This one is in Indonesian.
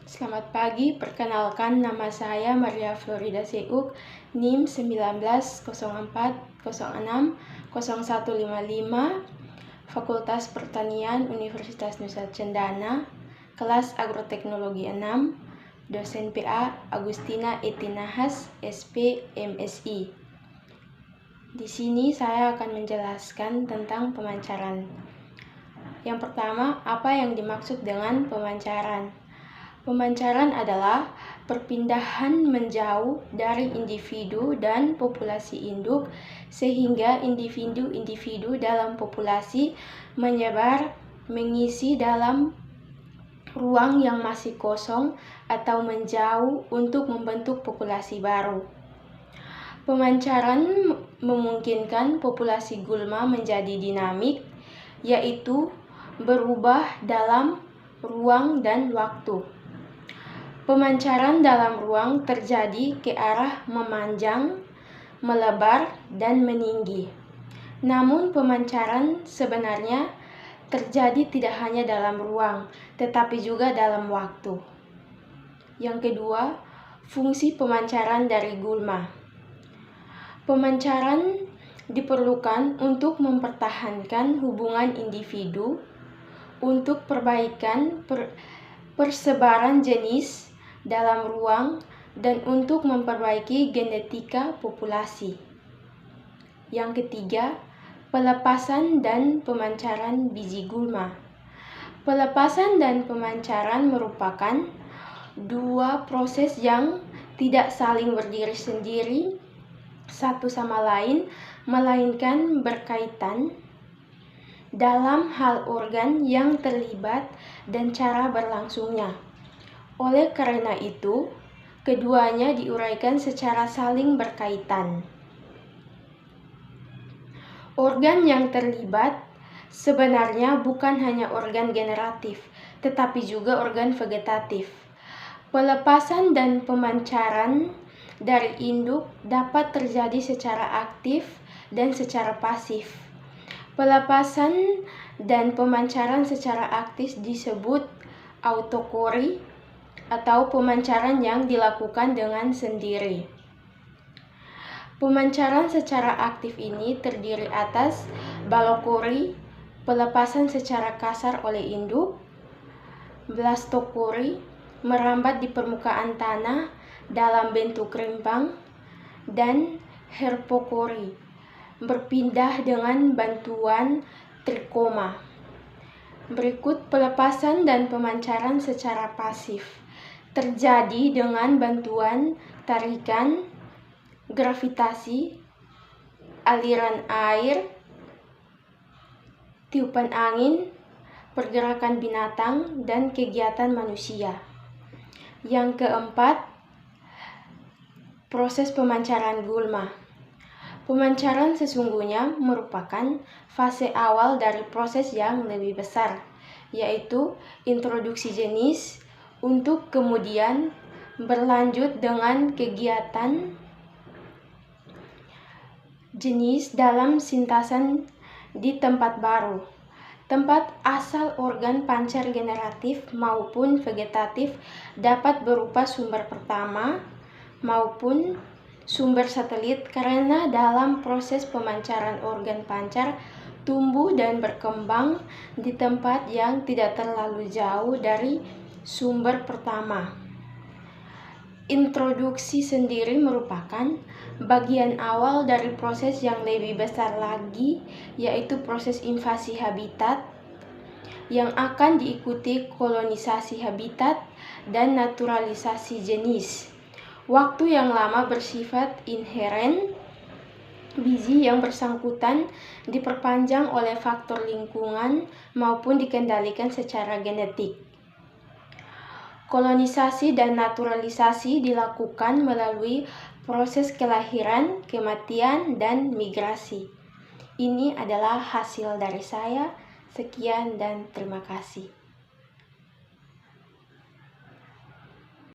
Selamat pagi, perkenalkan nama saya Maria Florida Seuk, NIM 1904060155, Fakultas Pertanian Universitas Nusa Cendana, kelas Agroteknologi 6, dosen PA Agustina Etinahas, SP, MSI. Di sini saya akan menjelaskan tentang pemancaran. Yang pertama, apa yang dimaksud dengan pemancaran? Pemancaran adalah perpindahan menjauh dari individu dan populasi induk sehingga individu-individu dalam populasi menyebar mengisi dalam ruang yang masih kosong atau menjauh untuk membentuk populasi baru. Pemancaran memungkinkan populasi gulma menjadi dinamik, yaitu berubah dalam ruang dan waktu. Pemancaran dalam ruang terjadi ke arah memanjang, melebar, dan meninggi. Namun pemancaran sebenarnya terjadi tidak hanya dalam ruang, tetapi juga dalam waktu. Yang kedua, fungsi pemancaran dari gulma. Pemancaran diperlukan untuk mempertahankan hubungan individu, untuk perbaikan persebaran jenis dalam ruang, dan untuk memperbaiki genetika populasi. Yang ketiga, pelepasan dan pemancaran biji gulma. Pelepasan dan pemancaran merupakan dua proses yang tidak saling berdiri sendiri satu sama lain, melainkan berkaitan dalam hal organ yang terlibat dan cara berlangsungnya. Oleh karena itu, keduanya diuraikan secara saling berkaitan. Organ yang terlibat sebenarnya bukan hanya organ generatif, tetapi juga organ vegetatif. Pelepasan dan pemancaran dari induk dapat terjadi secara aktif dan secara pasif. Pelepasan dan pemancaran secara aktif disebut autokori atau pemancaran yang dilakukan dengan sendiri. Pemancaran secara aktif ini terdiri atas balokori, pelepasan secara kasar oleh induk, blastokori, merambat di permukaan tanah dalam bentuk rimpang, dan herpokori, berpindah dengan bantuan trikoma. Berikut pelepasan dan pemancaran secara pasif. Terjadi dengan bantuan tarikan, gravitasi, aliran air, tiupan angin, pergerakan binatang, dan kegiatan manusia. Yang keempat, proses pemancaran gulma. Pemancaran sesungguhnya merupakan fase awal dari proses yang lebih besar, yaitu introduksi jenis, untuk kemudian berlanjut dengan kegiatan jenis dalam sintasan di tempat baru. Tempat asal organ pancar generatif maupun vegetatif dapat berupa sumber pertama maupun sumber satelit karena dalam proses pemancaran organ pancar tumbuh dan berkembang di tempat yang tidak terlalu jauh dari sumber pertama. Introduksi sendiri merupakan bagian awal dari proses yang lebih besar lagi, yaitu proses invasi habitat yang akan diikuti kolonisasi habitat dan naturalisasi jenis. Waktu yang lama bersifat inheren. Biji yang bersangkutan diperpanjang oleh faktor lingkungan maupun dikendalikan secara genetik. Kolonisasi dan naturalisasi dilakukan melalui proses kelahiran, kematian, dan migrasi. Ini adalah hasil dari saya. Sekian dan terima kasih.